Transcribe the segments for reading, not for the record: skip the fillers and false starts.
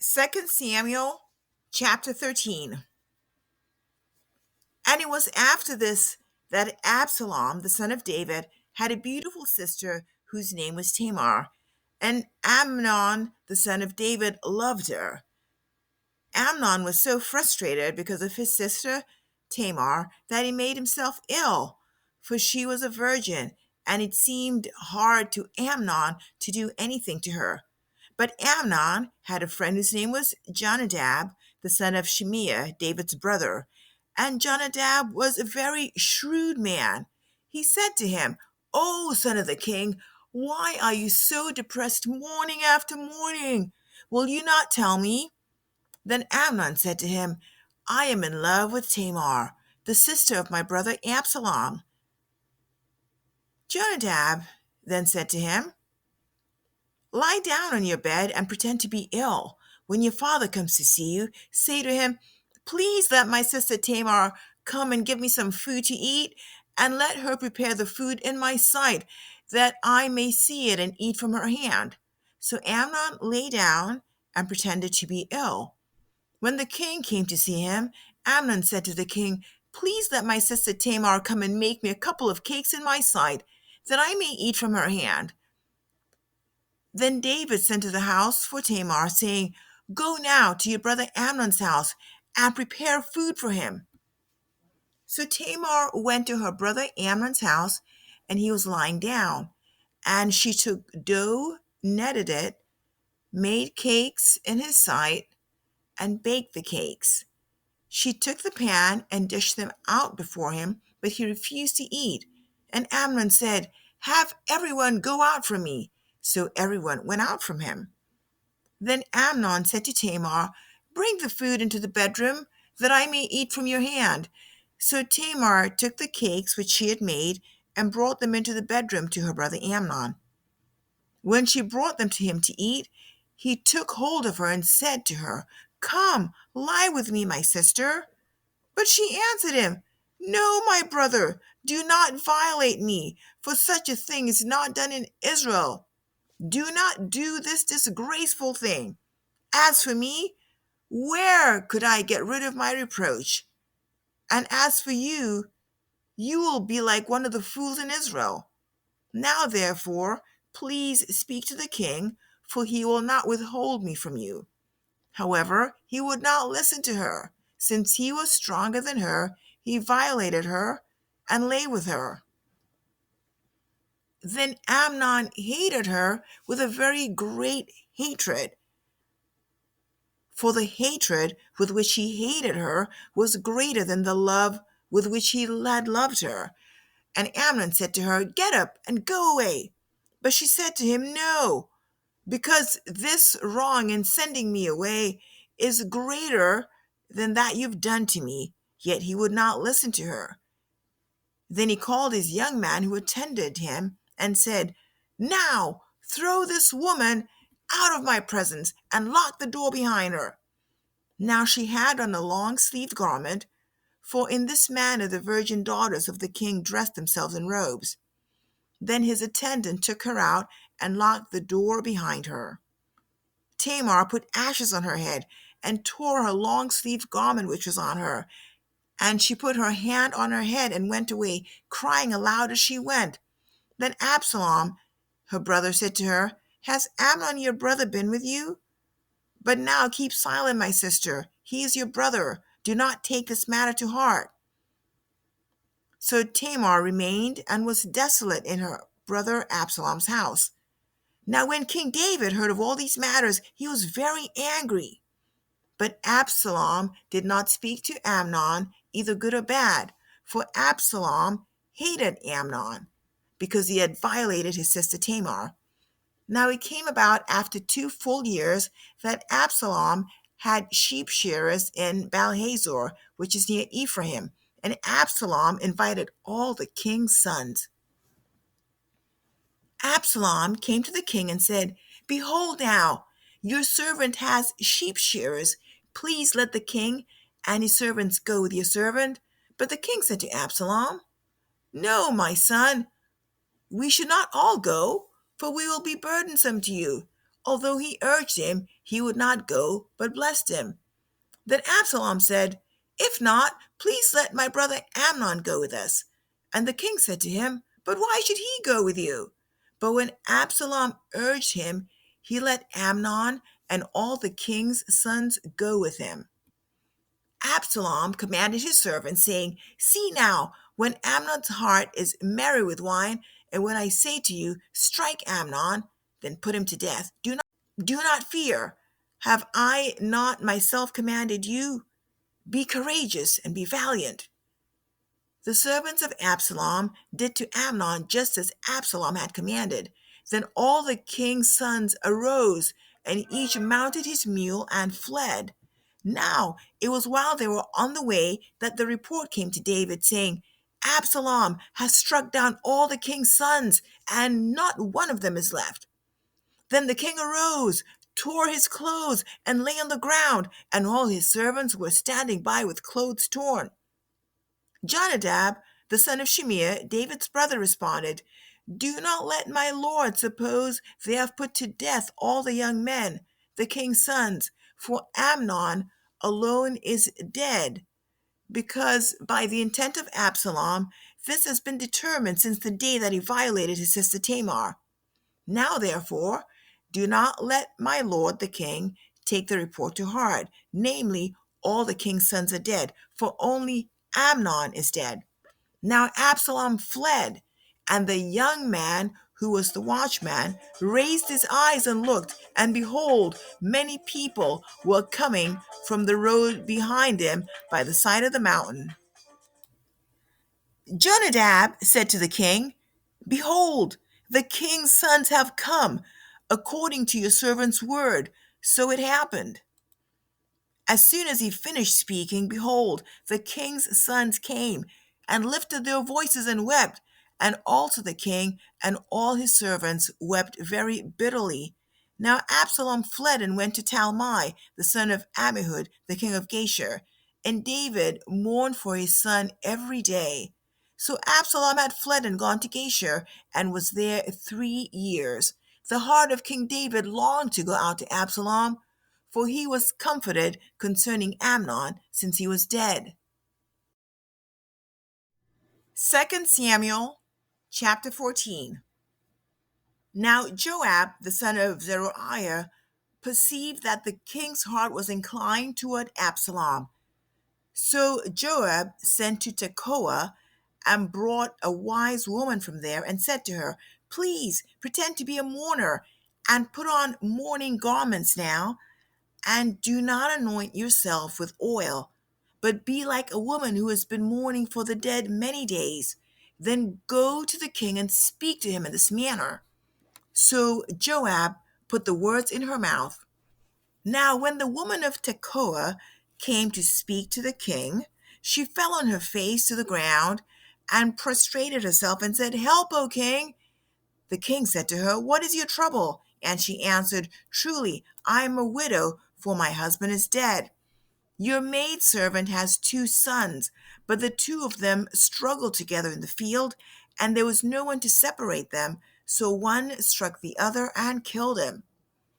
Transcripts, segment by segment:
2 Samuel chapter 13. And it was after this that Absalom, the son of David, had a beautiful sister whose name was Tamar, and Amnon, the son of David, loved her. Amnon was so frustrated because of his sister Tamar that he made himself ill, for she was a virgin, and it seemed hard to Amnon to do anything to her. But Amnon had a friend whose name was Jonadab, the son of Shimeah, David's brother. And Jonadab was a very shrewd man. He said to him, "O son of the king, why are you so depressed morning after morning? Will you not tell me?" Then Amnon said to him, "I am in love with Tamar, the sister of my brother Absalom." Jonadab then said to him, "Lie down on your bed and pretend to be ill. When your father comes to see you, say to him, 'Please let my sister Tamar come and give me some food to eat, and let her prepare the food in my sight, that I may see it and eat from her hand.'" So Amnon lay down and pretended to be ill. When the king came to see him, Amnon said to the king, "Please let my sister Tamar come and make me a couple of cakes in my sight, that I may eat from her hand." Then David sent to the house for Tamar, saying, "Go now to your brother Amnon's house and prepare food for him." So Tamar went to her brother Amnon's house, and he was lying down. And she took dough, kneaded it, made cakes in his sight, and baked the cakes. She took the pan and dished them out before him, but he refused to eat. And Amnon said, "Have everyone go out from me." So everyone went out from him. Then Amnon said to Tamar, "Bring the food into the bedroom, that I may eat from your hand." So Tamar took the cakes which she had made and brought them into the bedroom to her brother Amnon. When she brought them to him to eat, he took hold of her and said to her, "Come, lie with me, my sister." But she answered him, "No, my brother, do not violate me, for such a thing is not done in Israel. Do not do this disgraceful thing. As for me, where could I get rid of my reproach? And as for you, you will be like one of the fools in Israel. Now, therefore, please speak to the king, for he will not withhold me from you." However, he would not listen to her. Since he was stronger than her, he violated her and lay with her. Then Amnon hated her with a very great hatred, for the hatred with which he hated her was greater than the love with which he had loved her. And Amnon said to her, "Get up and go away." But she said to him, "No, because this wrong in sending me away is greater than that you've done to me." Yet he would not listen to her. Then he called his young man who attended him and said, "Now throw this woman out of my presence and lock the door behind her." Now she had on a long-sleeved garment, for in this manner the virgin daughters of the king dressed themselves in robes. Then his attendant took her out and locked the door behind her. Tamar put ashes on her head and tore her long-sleeved garment which was on her. And she put her hand on her head and went away, crying aloud as she went. Then Absalom, her brother, said to her, "Has Amnon your brother been with you? But now keep silent, my sister. He is your brother. Do not take this matter to heart." So Tamar remained and was desolate in her brother Absalom's house. Now when King David heard of all these matters, he was very angry. But Absalom did not speak to Amnon, either good or bad, for Absalom hated Amnon, because he had violated his sister Tamar. Now it came about after 2 full years that Absalom had sheep shearers in Baalhazor, which is near Ephraim, and Absalom invited all the king's sons. Absalom came to the king and said, "Behold now, your servant has sheep shearers. Please let the king and his servants go with your servant." But the king said to Absalom, "No, my son, we should not all go, for we will be burdensome to you." Although he urged him, he would not go, but blessed him. Then Absalom said, "If not, please let my brother Amnon go with us." And the king said to him, "But why should he go with you?" But when Absalom urged him, he let Amnon and all the king's sons go with him. Absalom commanded his servants, saying, "See now, when Amnon's heart is merry with wine, and when I say to you, 'Strike Amnon,' then put him to death. Do not fear. Have I not myself commanded you? Be courageous and be valiant." The servants of Absalom did to Amnon just as Absalom had commanded. Then all the king's sons arose, and each mounted his mule and fled. Now it was while they were on the way that the report came to David, saying, "Absalom has struck down all the king's sons, and not one of them is left." Then the king arose, tore his clothes, and lay on the ground, and all his servants were standing by with clothes torn. Jonadab, the son of Shimeah, David's brother, responded, "Do not let my lord suppose they have put to death all the young men, the king's sons, for Amnon alone is dead, because by the intent of Absalom this has been determined since the day that he violated his sister Tamar. Now, therefore, do not let my lord the king take the report to heart, namely, all the king's sons are dead, for only Amnon is dead." Now Absalom fled, and the young man who was the watchman raised his eyes and looked, and behold, many people were coming from the road behind him by the side of the mountain. Jonadab said to the king, "Behold, the king's sons have come, according to your servant's word." So it happened. As soon as he finished speaking, behold, the king's sons came and lifted their voices and wept, and also the king and all his servants wept very bitterly. Now Absalom fled and went to Talmai, the son of Ammihud, the king of Geshur, and David mourned for his son every day. So Absalom had fled and gone to Geshur, and was there 3 years. The heart of King David longed to go out to Absalom, for he was comforted concerning Amnon, since he was dead. 2 Samuel chapter 14. Now Joab, the son of Zeruiah, perceived that the king's heart was inclined toward Absalom. So Joab sent to Tekoa and brought a wise woman from there and said to her, "Please pretend to be a mourner and put on mourning garments now, and do not anoint yourself with oil, but be like a woman who has been mourning for the dead many days. Then go to the king and speak to him in this manner." So Joab put the words in her mouth. Now when the woman of Tekoa came to speak to the king, she fell on her face to the ground and prostrated herself and said, "Help, O king." The king said to her, "What is your trouble?" And she answered, "Truly, I am a widow, for my husband is dead. Your maidservant has 2 sons, but the two of them struggled together in the field, and there was no one to separate them. So one struck the other and killed him.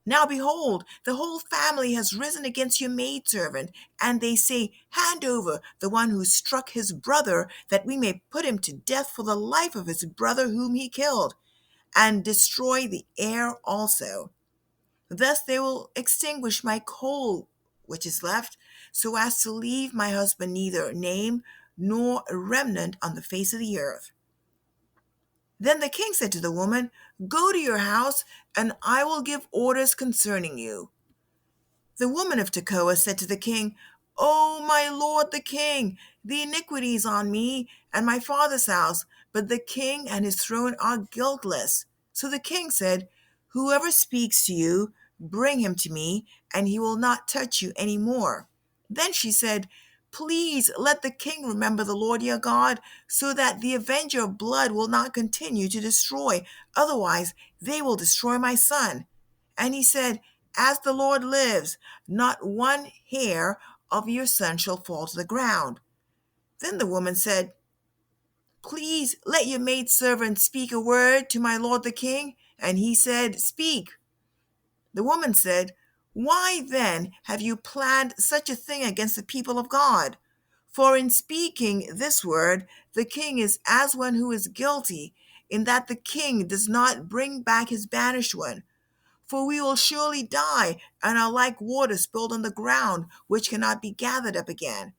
Now behold, the whole family has risen against your maidservant, and they say, 'Hand over the one who struck his brother, that we may put him to death for the life of his brother whom he killed, and destroy the heir also.' Thus they will extinguish my coal which is left, so as to leave my husband neither name nor remnant on the face of the earth." Then the king said to the woman, "Go to your house, and I will give orders concerning you." The woman of Tekoa said to the king, "O my lord the king, the iniquity is on me and my father's house, but the king and his throne are guiltless." So the king said, "Whoever speaks to you, bring him to me, and he will not touch you any more." Then she said, "Please let the king remember the Lord your God, so that the avenger of blood will not continue to destroy. Otherwise, they will destroy my son." And he said, "As the Lord lives, not one hair of your son shall fall to the ground." Then the woman said, "Please let your maidservant speak a word to my lord the king." And he said, "Speak." The woman said, Why then have you planned such a thing against the people of God? For in speaking this word, the king is as one who is guilty, in that the king does not bring back his banished one. For we will surely die, and are like water spilled on the ground, which cannot be gathered up again.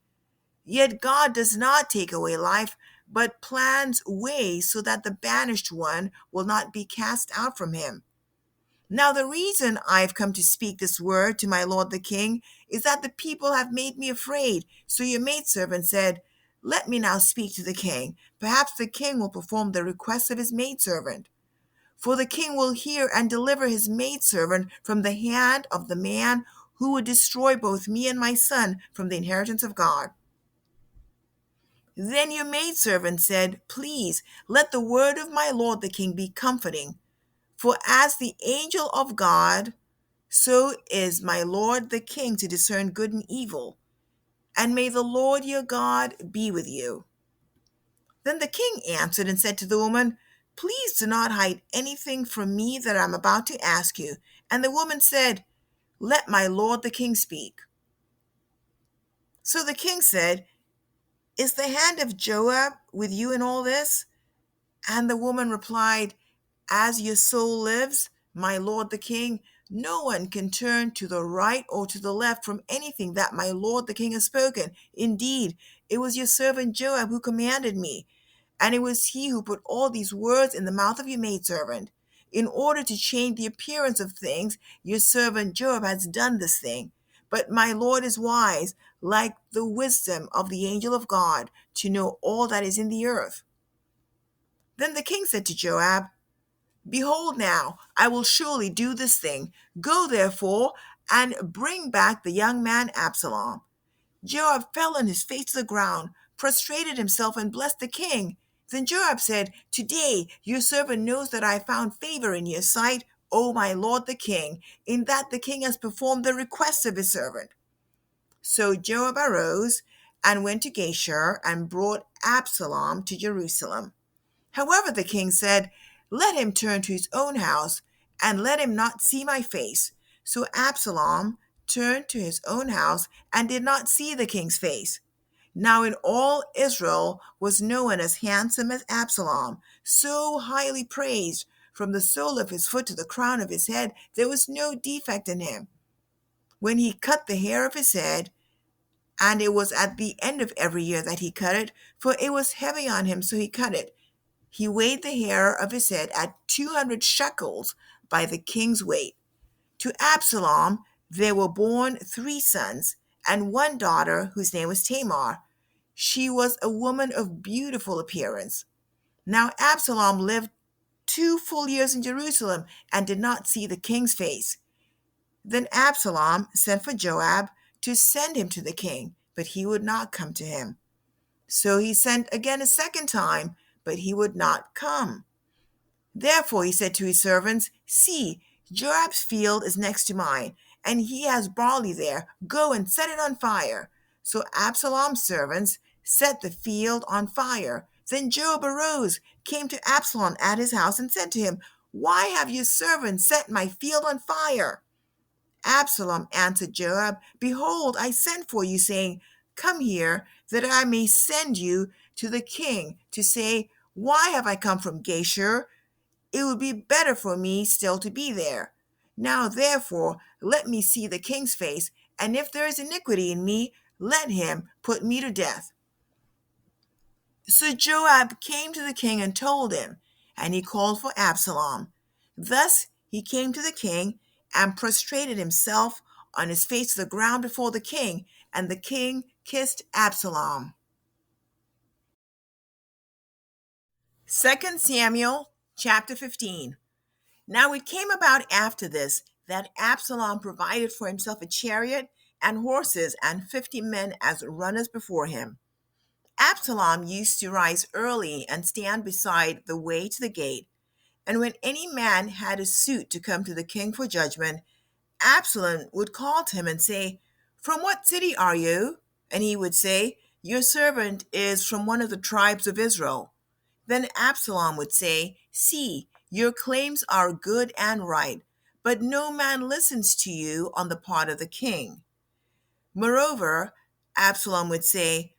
Yet God does not take away life, but plans ways so that the banished one will not be cast out from him. Now, the reason I have come to speak this word to my lord the king is that the people have made me afraid. So your maidservant said, let me now speak to the king. Perhaps the king will perform the request of his maidservant. For the king will hear and deliver his maidservant from the hand of the man who would destroy both me and my son from the inheritance of God. Then your maidservant said, please let the word of my lord the king be comforting. For as the angel of God, so is my lord the king to discern good and evil. And may the Lord your God be with you. Then the king answered and said to the woman, please do not hide anything from me that I am about to ask you. And the woman said, let my lord the king speak. So the king said, is the hand of Joab with you in all this? And the woman replied, as your soul lives, my lord the king, no one can turn to the right or to the left from anything that my lord the king has spoken. Indeed, it was your servant Joab who commanded me, and it was he who put all these words in the mouth of your maidservant. In order to change the appearance of things, your servant Joab has done this thing. But my lord is wise, like the wisdom of the angel of God, to know all that is in the earth. Then the king said to Joab, behold, now I will surely do this thing. Go therefore and bring back the young man Absalom. Joab fell on his face to the ground, prostrated himself, and blessed the king. Then Joab said, today your servant knows that I found favor in your sight, O my lord the king, in that the king has performed the request of his servant. So Joab arose and went to Geshur and brought Absalom to Jerusalem. However, the king said, let him turn to his own house, and let him not see my face. So Absalom turned to his own house and did not see the king's face. Now in all Israel was no one as handsome as Absalom, so highly praised. From the sole of his foot to the crown of his head, there was no defect in him. When he cut the hair of his head, and it was at the end of every year that he cut it, for it was heavy on him, so he cut it. He weighed the hair of his head at 200 shekels by the king's weight. To Absalom there were born 3 sons and 1 daughter whose name was Tamar. She was a woman of beautiful appearance. Now Absalom lived 2 full years in Jerusalem and did not see the king's face. Then Absalom sent for Joab to send him to the king, but he would not come to him. So he sent again a second time, but he would not come. Therefore he said to his servants, see, Joab's field is next to mine, and he has barley there. Go and set it on fire. So Absalom's servants set the field on fire. Then Joab arose, came to Absalom at his house, and said to him, why have your servants set my field on fire? Absalom answered Joab, behold, I sent for you, saying, come here, that I may send you to the king, to say, why have I come from Geshur? It would be better for me still to be there. Now therefore let me see the king's face, and if there is iniquity in me, let him put me to death. So Joab came to the king and told him, and he called for Absalom. Thus he came to the king and prostrated himself on his face to the ground before the king, and the king kissed Absalom. 2 Samuel chapter 15. Now it came about after this that Absalom provided for himself a chariot and horses and 50 men as runners before him. Absalom used to rise early and stand beside the way to the gate, and when any man had a suit to come to the king for judgment, Absalom would call to him and say, from what city are you? And he would say, your servant is from one of the tribes of Israel. Then Absalom would say, see, your claims are good and right, but no man listens to you on the part of the king. Moreover, Absalom would say,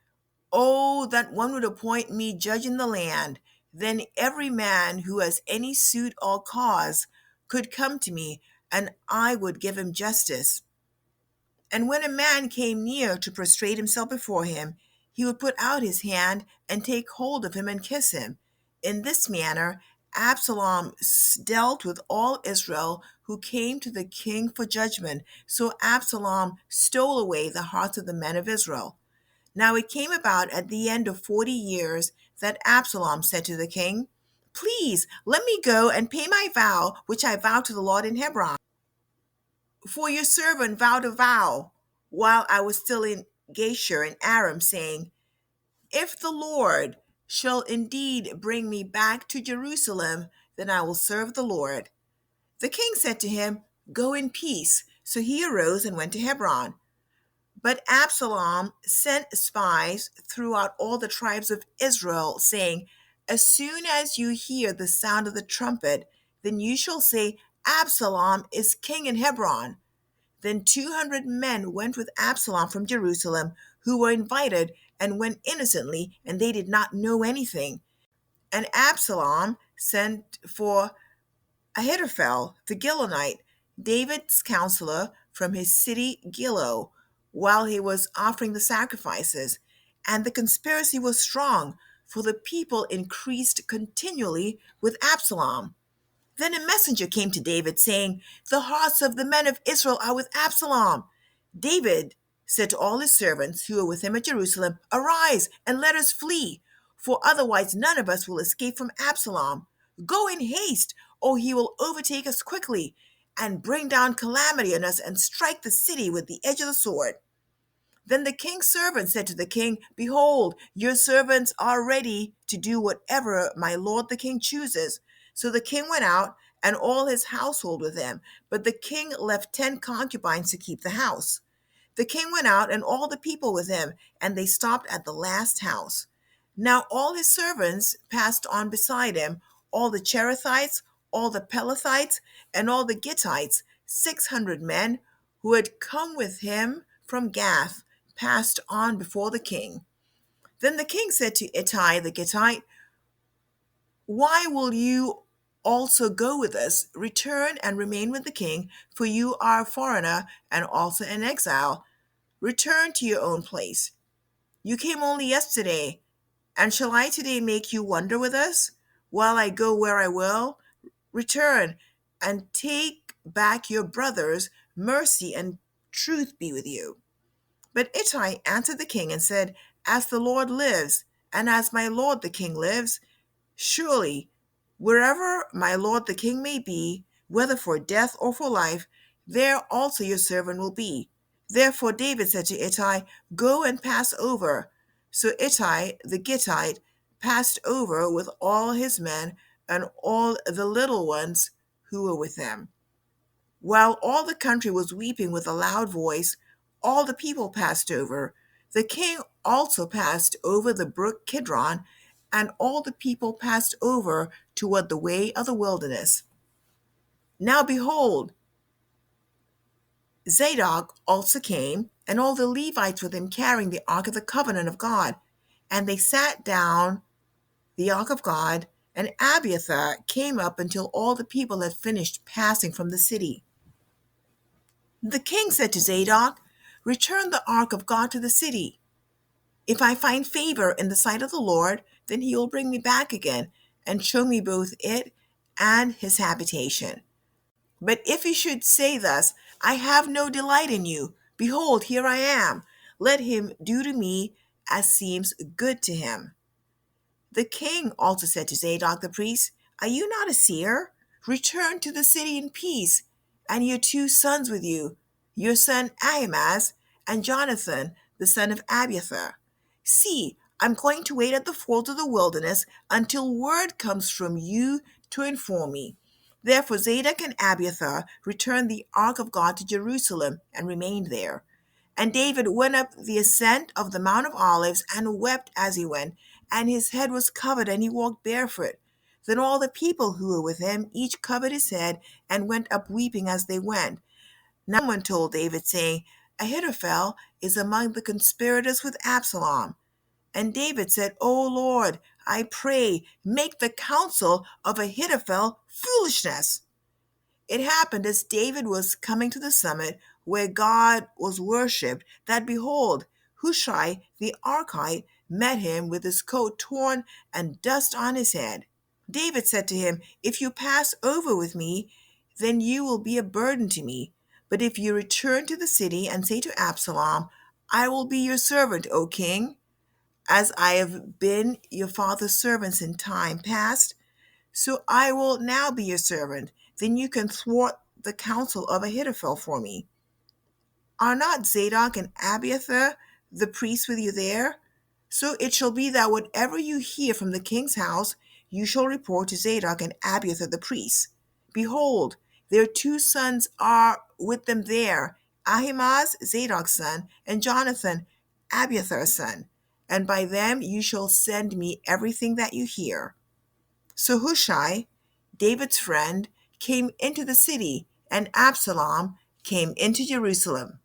Oh, that one would appoint me judge in the land. Then every man who has any suit or cause could come to me, and I would give him justice. And when a man came near to prostrate himself before him, he would put out his hand and take hold of him and kiss him. In this manner, Absalom dealt with all Israel who came to the king for judgment. So Absalom stole away the hearts of the men of Israel. Now it came about at the end of 40 years that Absalom said to the king, Please let me go and pay my vow, which I vowed to the Lord in Hebron. For your servant vowed a vow while I was still in Geshur in Aram, saying, If the Lord shall indeed bring me back to Jerusalem, then I will serve the Lord. The king said to him, Go in peace. So he arose and went to Hebron. But Absalom sent spies throughout all the tribes of Israel, saying, As soon as you hear the sound of the trumpet, then you shall say, Absalom is king in Hebron. Then 200 men went with Absalom from Jerusalem, who were invited and went innocently, and they did not know anything. And Absalom sent for Ahithophel the Gilonite, David's counselor, from his city Gilo, while he was offering the sacrifices. And the conspiracy was strong, for the people increased continually with Absalom. Then a messenger came to David, saying, The hearts of the men of Israel are with Absalom. David said to all his servants who were with him at Jerusalem, Arise and let us flee, for otherwise none of us will escape from Absalom. Go in haste, or he will overtake us quickly, and bring down calamity on us and strike the city with the edge of the sword. Then the king's servant said to the king, Behold, your servants are ready to do whatever my lord the king chooses. So the king went out, and all his household with him. But the king left 10 concubines to keep the house. The king went out, and all the people with him, and they stopped at the last house. Now all his servants passed on beside him, all the Cherethites, all the Pelethites, and all the Gittites, 600 men who had come with him from Gath, passed on before the king. Then the king said to Ittai the Gittite, Why will you also go with us? Return and remain with the king, for you are a foreigner and also an exile. Return to your own place. You came only yesterday, and shall I today make you wander with us, while I go where I will? Return and take back your brothers. Mercy and truth be with you. But Ittai answered the king and said, As the Lord lives, and as my lord the king lives, surely wherever my lord the king may be, whether for death or for life, there also your servant will be. Therefore David said to Ittai, Go and pass over. So Ittai the Gittite passed over with all his men and all the little ones who were with them. While all the country was weeping with a loud voice, all the people passed over. The king also passed over the brook Kidron, and all the people passed over toward the way of the wilderness. Now behold, Zadok also came, and all the Levites with him carrying the ark of the covenant of God. And they sat down the ark of God, and Abiathar came up until all the people had finished passing from the city. The king said to Zadok, Return the ark of God to the city. If I find favor in the sight of the Lord, then he will bring me back again and show me both it and his habitation. But if he should say thus, I have no delight in you, behold, here I am, let him do to me as seems good to him. The king also said to Zadok the priest, Are you not a seer? Return to the city in peace, and your 2 sons with you, your son Ahimaaz and Jonathan, the son of Abiathar. See, I'm going to wait at the fords of the wilderness until word comes from you to inform me. Therefore Zadok and Abiathar returned the ark of God to Jerusalem and remained there. And David went up the ascent of the Mount of Olives and wept as he went, and his head was covered, and he walked barefoot. Then all the people who were with him each covered his head and went up weeping as they went. Now someone told David, saying, Ahithophel is among the conspirators with Absalom. And David said, O Lord, I pray, make the counsel of Ahithophel foolishness. It happened as David was coming to the summit where God was worshipped, that behold, Hushai the Archite met him with his coat torn and dust on his head. David said to him, If you pass over with me, then you will be a burden to me. But if you return to the city and say to Absalom, I will be your servant, O king, as I have been your father's servants in time past, so I will now be your servant. Then you can thwart the counsel of Ahithophel for me. Are not Zadok and Abiathar the priests with you there? So it shall be that whatever you hear from the king's house, you shall report to Zadok and Abiathar the priests. Behold, their 2 sons are with them there, Ahimaaz, Zadok's son, and Jonathan, Abiathar's son. And by them you shall send me everything that you hear. So Hushai, David's friend, came into the city, and Absalom came into Jerusalem.